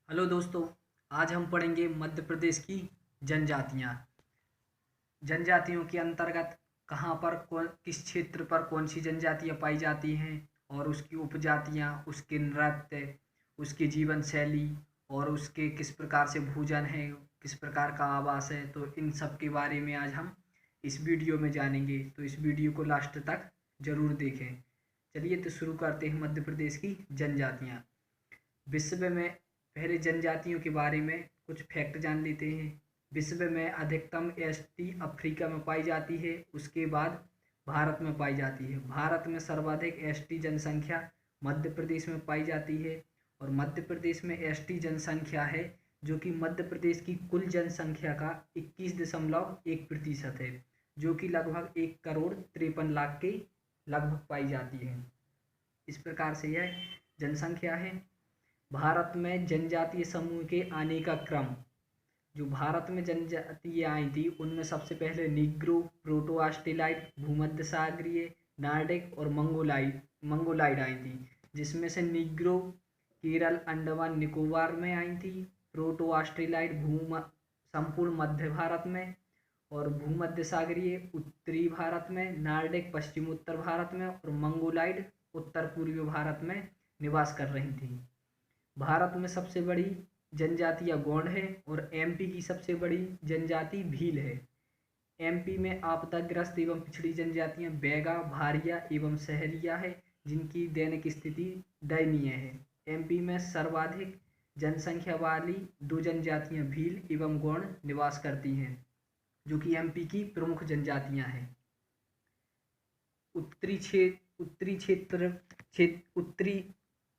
Hello दोस्तों। आज हम पढ़ेंगे मध्य प्रदेश की जनजातियाँ। जनजातियों के अंतर्गत कहाँ पर कौन किस क्षेत्र पर कौन सी जनजातियाँ पाई जाती हैं और उसकी उपजातियाँ, उसके नृत्य, उसकी जीवन शैली और उसके किस प्रकार से भोजन है, किस प्रकार का आवास है। तो इन सब के बारे में आज हम इस वीडियो में जानेंगे, तो इस वीडियो को लास्ट तक ज़रूर देखें। चलिए तो शुरू करते हैं मध्य प्रदेश की जनजातियाँ। विश्व में पहले जनजातियों के बारे में कुछ फैक्ट जान लेते हैं। विश्व में अधिकतम एसटी अफ्रीका में पाई जाती है, उसके बाद भारत में पाई जाती है। भारत में सर्वाधिक एसटी जनसंख्या मध्य प्रदेश में पाई जाती है और मध्य प्रदेश में एसटी जनसंख्या है जो कि मध्य प्रदेश की कुल जनसंख्या का 21.1% है, जो कि लगभग 1,53,00,000 के लगभग पाई जाती है। इस प्रकार से यह जनसंख्या है। भारत में जनजातीय समूह के आने का क्रम। जो भारत में जनजातियाँ आई थी उनमें सबसे पहले नीग्रो, प्रोटो ऑस्ट्रेलाइड, भूमध्य सागरीय, नार्डिक और मंगोलाइड आई थी। जिसमें से नीग्रो केरल, अंडमान निकोबार में आई थी, प्रोटो ऑस्ट्रेलाइड संपूर्ण मध्य भारत में और भूमध्य सागरीय उत्तरी भारत में, नार्डिक पश्चिम उत्तर भारत में और मंगोलाइड उत्तर पूर्वी भारत में निवास कर रही थी। भारत में सबसे बड़ी जनजातियाँ गोंड है और एमपी की सबसे बड़ी जनजाति भील है। एमपी में आपदाग्रस्त एवं पिछड़ी जनजातियाँ बैगा, भारिया एवं सहरिया है, जिनकी दैनिक स्थिति दयनीय है। एमपी में सर्वाधिक जनसंख्या वाली दो जनजातियाँ भील एवं गोंड निवास करती हैं, जो कि एमपी की प्रमुख जनजातियाँ हैं।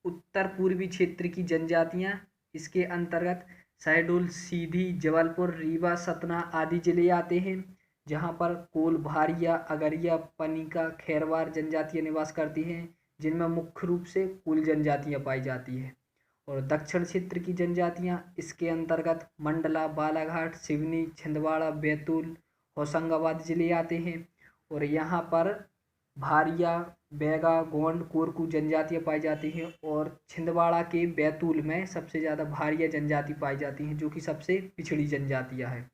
उत्तर पूर्वी क्षेत्र की जनजातियाँ इसके अंतर्गत शहडोल, सीधी, जबलपुर, रीवा, सतना आदि जिले आते हैं, जहाँ पर कोल, भारिया, अगरिया, पनिका, खैरवार जनजातियाँ निवास करती हैं, जिनमें मुख्य रूप से कुल जनजातियाँ पाई जाती हैं। और दक्षिण क्षेत्र की जनजातियाँ इसके अंतर्गत मंडला, बालाघाट, सिवनी, छिंदवाड़ा, बैतूल, होशंगाबाद जिले आते हैं और यहाँ पर भारिया, बैगा, गोंड, कोरकू जनजातियाँ पाई जाती हैं और छिंदवाड़ा के बैतूल में सबसे ज़्यादा भारिया जनजाति पाई जाती हैं, जो कि सबसे पिछड़ी जनजातियाँ हैं।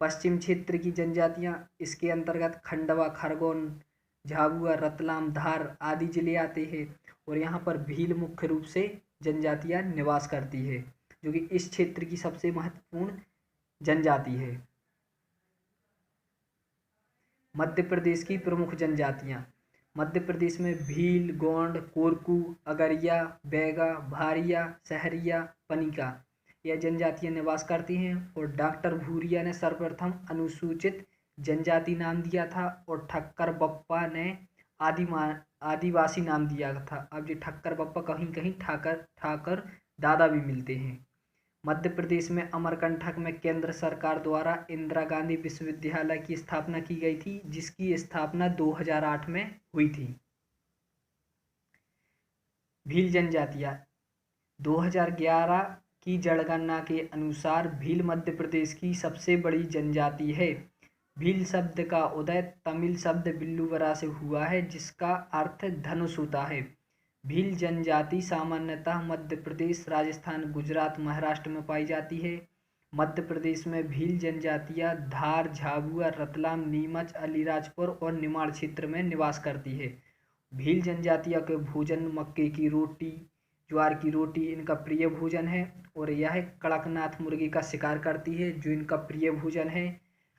पश्चिम क्षेत्र की जनजातियाँ इसके अंतर्गत खंडवा, खरगोन, झाबुआ, रतलाम, धार आदि जिले आते हैं और यहाँ पर भील मुख्य रूप से जनजातियाँ निवास करती है, जो कि इस क्षेत्र की सबसे महत्वपूर्ण जनजाति है। मध्य प्रदेश की प्रमुख जनजातियाँ। मध्य प्रदेश में भील, गोंड, कोरकू, अगरिया, बैगा, भारिया, सहरिया, पनिका यह जनजातियाँ निवास करती हैं और डॉक्टर भूरिया ने सर्वप्रथम अनुसूचित जनजाति नाम दिया था और ठक्कर बप्पा ने आदिवासी नाम दिया था। अब ये ठक्कर बप्पा कहीं कहीं ठाकर दादा भी मिलते हैं। मध्य प्रदेश में अमरकंटक में केंद्र सरकार द्वारा इंदिरा गांधी विश्वविद्यालय की स्थापना की गई थी, जिसकी स्थापना 2008 में हुई थी। भील जनजातियाँ 2011 की जनगणना के अनुसार भील मध्य प्रदेश की सबसे बड़ी जनजाति है। भील शब्द का उदय तमिल शब्द बिल्लुवरा से हुआ है, जिसका अर्थ धनुष होता है। भील जनजाति सामान्यतः मध्य प्रदेश, राजस्थान, गुजरात, महाराष्ट्र में पाई जाती है। मध्य प्रदेश में भील जनजातियाँ धार, झाबुआ, रतलाम, नीमच, अलीराजपुर और निमाड़ क्षेत्र में निवास करती है। भील जनजातियों के भोजन मक्के की रोटी, ज्वार की रोटी इनका प्रिय भोजन है और यह कड़कनाथ मुर्गे का शिकार करती है, जो इनका प्रिय भोजन है।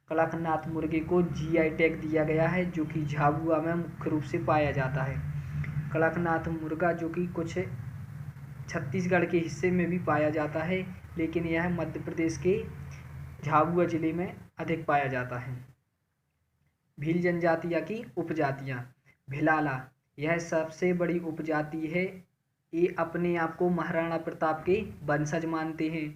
कड़कनाथ मुर्गे को जीआई टैग दिया गया है, जो कि झाबुआ में मुख्य रूप से पाया जाता है। कड़कनाथ मुर्गा जो कि कुछ छत्तीसगढ़ के हिस्से में भी पाया जाता है, लेकिन यह मध्य प्रदेश के झाबुआ जिले में अधिक पाया जाता है। भील जनजातियाँ की उपजातियाँ। भिलाला यह सबसे बड़ी उपजाति है। ये अपने आप को महाराणा प्रताप के वंशज मानते हैं।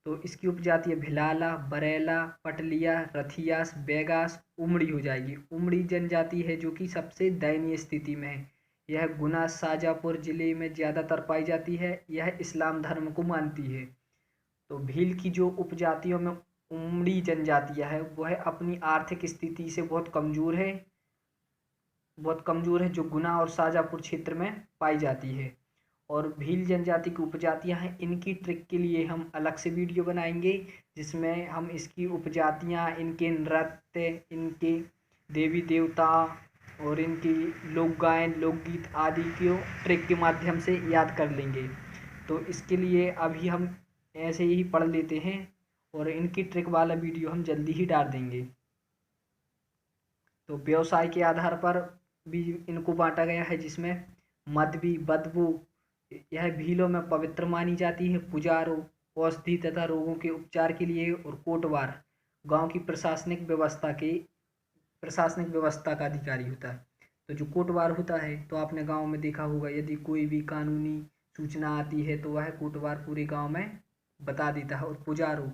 तो इसकी उपजाति है भिलाला, बरेला, पटलिया, रथियास, बैगास, उमड़ी हो जाएगी। उमड़ी जनजाति है जो कि सबसे दयनीय स्थिति में है। यह गुना शाजापुर जिले में ज़्यादातर पाई जाती है। यह इस्लाम धर्म को मानती है। तो भील की जो उपजातियों में उमड़ी जनजातियाँ है वह अपनी आर्थिक स्थिति से बहुत कमज़ोर है, जो गुना और शाजापुर क्षेत्र में पाई जाती है। और भील जनजाति की उपजातियां हैं, इनकी ट्रिक के लिए हम अलग से वीडियो बनाएंगे, जिसमें हम इसकी उपजातियां, इनके नृत्य, इनके देवी देवता और इनकी लोक गायन, लोकगीत आदि को ट्रिक के माध्यम से याद कर लेंगे। तो इसके लिए अभी हम ऐसे ही पढ़ लेते हैं और इनकी ट्रिक वाला वीडियो हम जल्दी ही डाल देंगे। तो व्यवसाय के आधार पर भी इनको बांटा गया है, जिसमें मदवी, बदबू, यह भीलों में पवित्र मानी जाती है, पुजारो, औषधि तथा रोगों के उपचार के लिए, और कोटवार गांव की प्रशासनिक व्यवस्था का अधिकारी होता है। तो जो कोटवार होता है, तो आपने गांव में देखा होगा, यदि कोई भी कानूनी सूचना आती है तो वह कोटवार पूरे गांव में बता देता है। और पुजारो,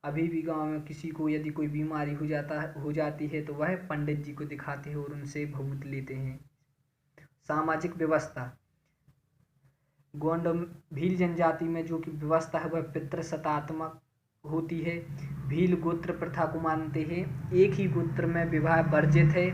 अभी भी गांव में किसी को यदि कोई बीमारी हो जाती है तो वह पंडित जी को दिखाते हैं और उनसे भभूत लेते हैं। सामाजिक व्यवस्था, गोंड भील जनजाति में जो कि व्यवस्था है वह पितृसत्तात्मक होती है। भील गोत्र प्रथा को मानते हैं, एक ही गोत्र में विवाह वर्जित है।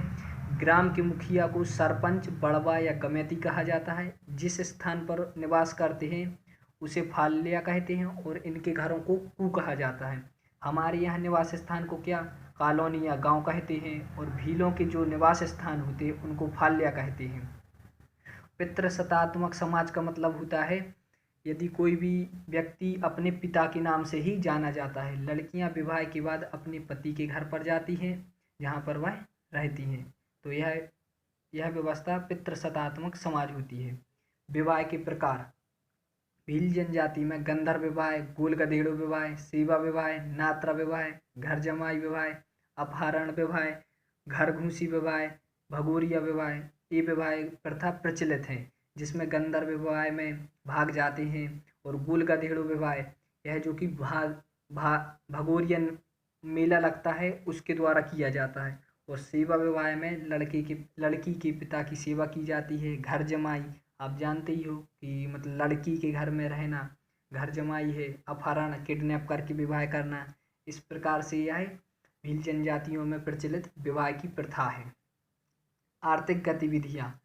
ग्राम के मुखिया को सरपंच, बड़वा या गमेती कहा जाता है। जिस स्थान पर निवास करते हैं उसे फाल्या कहते हैं और इनके घरों को कू कहा जाता है। हमारे यहाँ निवास स्थान को क्या, कॉलोनी या गांव कहते हैं, और भीलों के जो निवास स्थान होते हैं उनको फाल्या कहते हैं। पितृसत्तात्मक समाज का मतलब होता है यदि कोई भी व्यक्ति अपने पिता के नाम से ही जाना जाता है। लड़कियां विवाह के बाद अपने पति के घर पर जाती हैं जहां पर वह रहती हैं। तो यह व्यवस्था पितृसत्तात्मक समाज होती है। विवाह के प्रकार, भील जनजाति में गंधर्व विवाह, गोल गधेड़ो विवाह, सेवा विवाह, नात्रा विवाह, घर जमाई विवाह, अपहरण विवाह, घर घूसी विवाह, भगोरिया विवाह, ये विवाह प्रथा प्रचलित है, जिसमें गंधर्व विवाह में भाग जाते हैं। और गोल गधेड़ो विवाह, यह जो कि भगोरियन मेला लगता है उसके द्वारा किया जाता है। और सेवा विवाह में लड़की के पिता की सेवा की जाती है। घर जमाई, आप जानते ही हो कि मतलब लड़की के घर में रहना घर जमाई है। अपहरण, किडनैप करके विवाह करना। इस प्रकार से यह भील जनजातियों में प्रचलित विवाह की प्रथा है। आर्थिक गतिविधियाँ,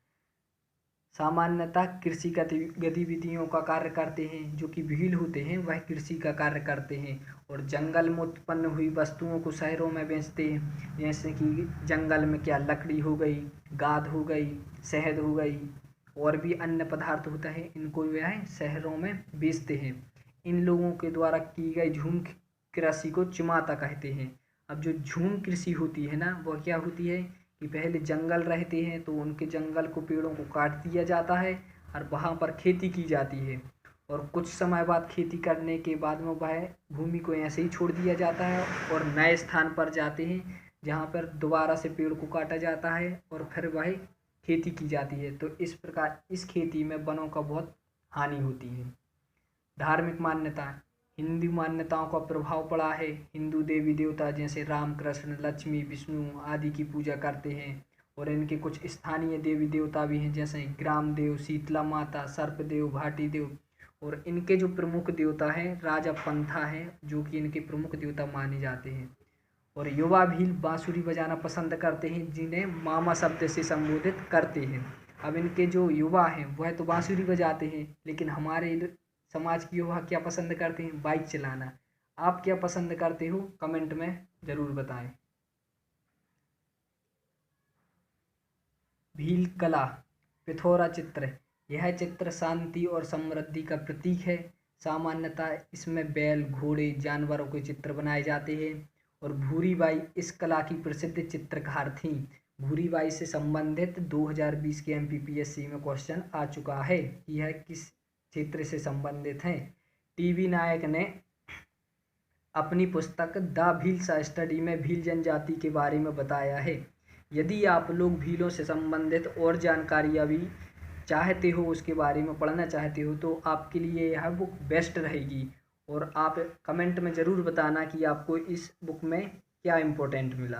सामान्यतः कृषि गतिविधियों का कार्य करते हैं। जो कि भील होते हैं वह कृषि का कार्य करते हैं और जंगल में उत्पन्न हुई वस्तुओं को शहरों में बेचते हैं। जैसे कि जंगल में क्या, लकड़ी हो गई, गाद हो गई, शहद हो गई, और भी अन्य पदार्थ होता है, इनको वह शहरों में बेचते हैं। इन लोगों के द्वारा की गई झूम कृषि को चिमाता कहते हैं। अब जो झूम कृषि होती है ना, वह क्या होती है कि पहले जंगल रहते हैं तो उनके जंगल को, पेड़ों को काट दिया जाता है और वहाँ पर खेती की जाती है। और कुछ समय बाद खेती करने के बाद में वह भूमि को ऐसे ही छोड़ दिया जाता है और नए स्थान पर जाते हैं जहाँ पर दोबारा से पेड़ को काटा जाता है और फिर वह खेती की जाती है। तो इस प्रकार इस खेती में वनों का बहुत हानि होती है। धार्मिक मान्यता, हिंदू मान्यताओं का प्रभाव पड़ा है। हिंदू देवी देवता जैसे राम, कृष्ण, लक्ष्मी, विष्णु आदि की पूजा करते हैं। और इनके कुछ स्थानीय देवी देवता भी हैं, जैसे ग्रामदेव, शीतला माता, सर्पदेव, भाटी देव। और इनके जो प्रमुख देवता हैं राजा पंथा हैं, जो कि इनके प्रमुख देवता माने जाते हैं। और युवा भील बांसुरी बजाना पसंद करते हैं, जिन्हें मामा शब्द से संबोधित करते हैं। अब इनके जो युवा हैं वह तो बांसुरी बजाते हैं, लेकिन हमारे समाज की युवा क्या पसंद करते हैं, बाइक चलाना। आप क्या पसंद करते हो, कमेंट में ज़रूर बताएं। भील कला, पिथौरा चित्र, यह चित्र शांति और समृद्धि का प्रतीक है। सामान्यतः इसमें बैल, घोड़े, जानवरों के चित्र बनाए जाते हैं। और भूरीबाई इस कला की प्रसिद्ध चित्रकार थीं। भूरीबाई से संबंधित 2020 के MPPSC में क्वेश्चन आ चुका है कि यह किस क्षेत्र से संबंधित हैं। टीवी नायक ने अपनी पुस्तक द भील्स स्टडी में भील जनजाति के बारे में बताया है। यदि आप लोग भीलों से संबंधित और जानकारियाँ भी चाहते हो, उसके बारे में पढ़ना चाहते हो, तो आपके लिए यह बुक बेस्ट रहेगी। और आप कमेंट में ज़रूर बताना कि आपको इस बुक में क्या इम्पोर्टेंट मिला।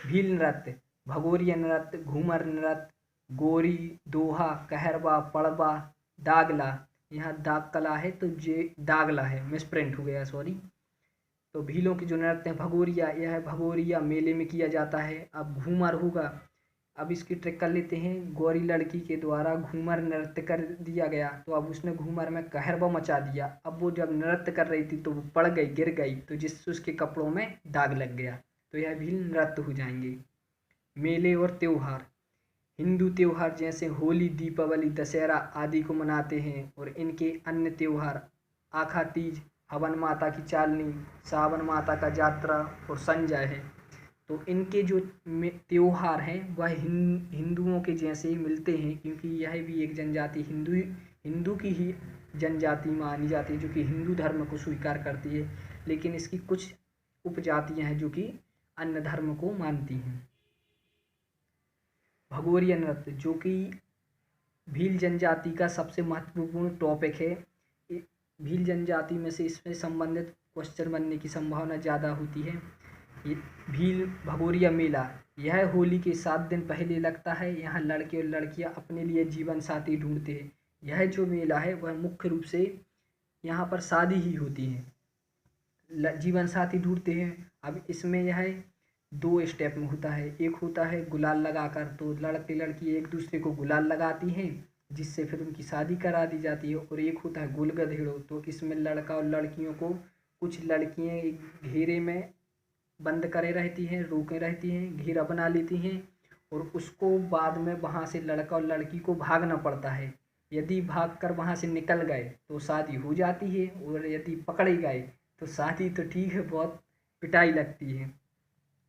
भील नृत्य, भगोरिया नृत्य, घूमर नृत्य, गोरी, दोहा, कहरबा, पड़बा, दागला। यहाँ दाग कला है तो ये दागला है, मिसप्रिंट हो गया, सॉरी। तो भीलों की जो नृत्य है भगोरिया, यह भगोरिया मेले में किया जाता है। अब घूमर होगा, अब इसकी ट्रिक कर लेते हैं। गोरी लड़की के द्वारा घूमर नृत्य कर दिया गया, तो अब उसने घूमर में कहरबा मचा दिया। अब वो जब नृत्य कर रही थी तो वो पड़ गई, गिर गई, तो जिससे उसके कपड़ों में दाग लग गया। तो यह भी नृत्य हो जाएंगे। मेले और त्योहार। हिंदू त्योहार जैसे होली, दीपावली, दशहरा आदि को मनाते हैं, और इनके अन्य त्योहार आखा तीज, हवन माता की चालनी, सावन माता का जात्रा और संजय है। तो इनके जो त्योहार हैं वह हिंदुओं के जैसे ही मिलते हैं, क्योंकि यह भी एक जनजाति हिंदू की ही जनजाति मानी जाती है, जो कि हिंदू धर्म को स्वीकार करती है। लेकिन इसकी कुछ उपजातियां हैं जो कि अन्य धर्म को मानती हैं। भगोरिया नृत्य, जो कि भील जनजाति का सबसे महत्वपूर्ण टॉपिक है। भील जनजाति में से इसमें संबंधित क्वेश्चन बनने की संभावना ज़्यादा होती है। भील भगोरिया मेला, यह होली के 7 दिन पहले लगता है। यहाँ लड़के और लड़कियाँ अपने लिए जीवन साथी ढूंढते हैं। यह जो मेला है वह मुख्य रूप से यहाँ पर शादी ही होती है, जीवन साथी ढूंढते हैं। अब इसमें यह 2 स्टेप में होता है। एक होता है गुलाल लगाकर, तो लड़के लड़की एक दूसरे को गुलाल लगाती हैं, जिससे फिर उनकी शादी करा दी जाती है। और एक होता है गोल गधेड़ो, तो इसमें लड़का और लड़कियों को कुछ लड़कियाँ एक घेरे में बंद करे रहती हैं, रोके रहती हैं, घेरा बना लेती हैं, और उसको बाद में वहाँ से लड़का और लड़की को भागना पड़ता है। यदि भागकर वहाँ से निकल गए तो शादी हो जाती है, और यदि पकड़े गए तो शादी तो ठीक है, बहुत पिटाई लगती है।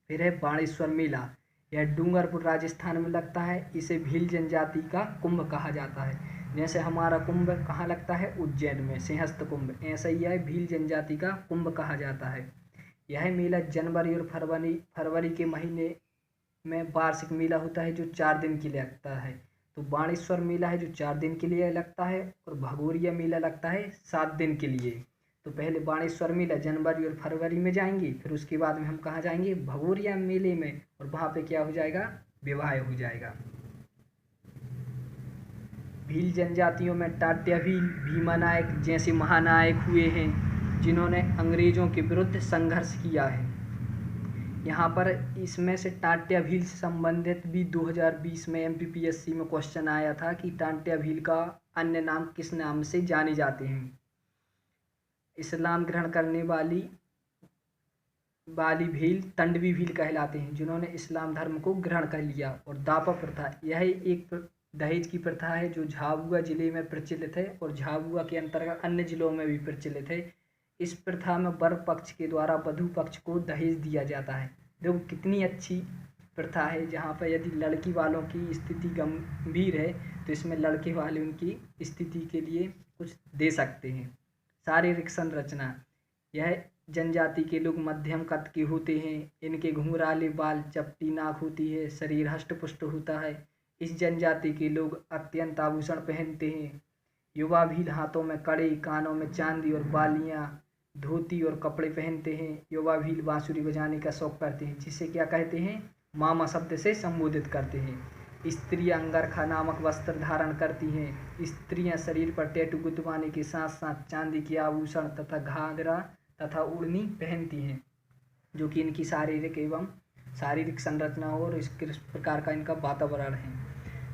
फिर है बाणेश्वर मेला, यह डूंगरपुर राजस्थान में लगता है। इसे भील जनजाति का कुंभ कहा जाता है। जैसे हमारा कुंभ कहाँ लगता है, उज्जैन में, सिंहस्थ कुंभ, ऐसा ही है भील जनजाति का कुंभ कहा जाता है। यह मेला जनवरी और फरवरी के महीने में वार्षिक मेला होता है, जो 4 दिन के लिए लगता है। तो बाणेश्वर मेला है जो 4 दिन के लिए लगता है, और भगोरिया मेला लगता है 7 दिन के लिए। तो पहले बाणेश्वर मेला जनवरी और फरवरी में जाएंगे, फिर उसके बाद में हम कहाँ जाएंगे, भगोरिया मेले में, और वहाँ पे क्या हो जाएगा, विवाह हो जाएगा। भील जनजातियों में टाट्या भील, भीमा नायक जैसे महानायक हुए हैं, जिन्होंने अंग्रेजों के विरुद्ध संघर्ष किया है। यहाँ पर इसमें से टाट्या भील से संबंधित भी 2020 में MPPSC में क्वेश्चन आया था कि टाट्या भील का अन्य नाम किस नाम से जाने जाते हैं। इस्लाम ग्रहण करने वाली भील तंडवी भील कहलाते हैं, जिन्होंने इस्लाम धर्म को ग्रहण कर लिया। और दापा प्रथा, यह एक दहेज की प्रथा है जो झाबुआ जिले में प्रचलित है, और झाबुआ के अंतर्गत अन्य जिलों में भी प्रचलित है। इस प्रथा में वर पक्ष के द्वारा वधू पक्ष को दहेज दिया जाता है। देखो कितनी अच्छी प्रथा है, जहाँ पर यदि लड़की वालों की स्थिति गंभीर है तो इसमें लड़के वाले उनकी स्थिति के लिए कुछ दे सकते हैं। शारीरिक संरचना, यह जनजाति के लोग मध्यम कद के होते हैं। इनके घुंघराले बाल, चपटी नाक होती है, शरीर हष्ट-पुष्ट होता है। इस जनजाति के लोग अत्यंत आभूषण पहनते हैं। युवा भी हाथों में कड़े, कानों में चांदी और बालियां, धोती और कपड़े पहनते हैं। युवा भी बांसुरी बजाने का शौक करते हैं, जिसे क्या कहते हैं, मामा शब्द से संबोधित करते हैं। स्त्रियां अंगरखा नामक वस्त्र धारण करती हैं। स्त्रियां शरीर पर टैटू गुदवाने के साथ साथ चांदी के आभूषण तथा घाघरा तथा ओढ़नी पहनती हैं, जो कि इनकी शारीरिक संरचना और इस प्रकार का इनका वातावरण है।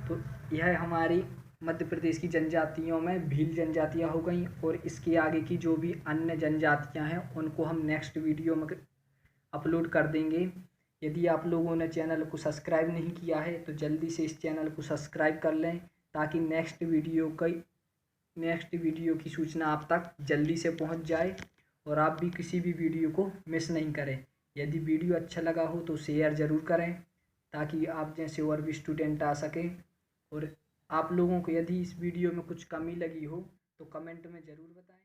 तो यह हमारी मध्य प्रदेश की जनजातियों में भील जनजातियाँ हो गई, और इसके आगे की जो भी अन्य जनजातियाँ हैं उनको हम नेक्स्ट वीडियो में अपलोड कर देंगे। यदि आप लोगों ने चैनल को सब्सक्राइब नहीं किया है तो जल्दी से इस चैनल को सब्सक्राइब कर लें, ताकि नेक्स्ट वीडियो की सूचना आप तक जल्दी से पहुंच जाए, और आप भी किसी भी वीडियो को मिस नहीं करें। यदि वीडियो अच्छा लगा हो तो शेयर ज़रूर करें, ताकि आप जैसे और भी स्टूडेंट आ सकें। और आप लोगों को यदि इस वीडियो में कुछ कमी लगी हो तो कमेंट में ज़रूर बताएं।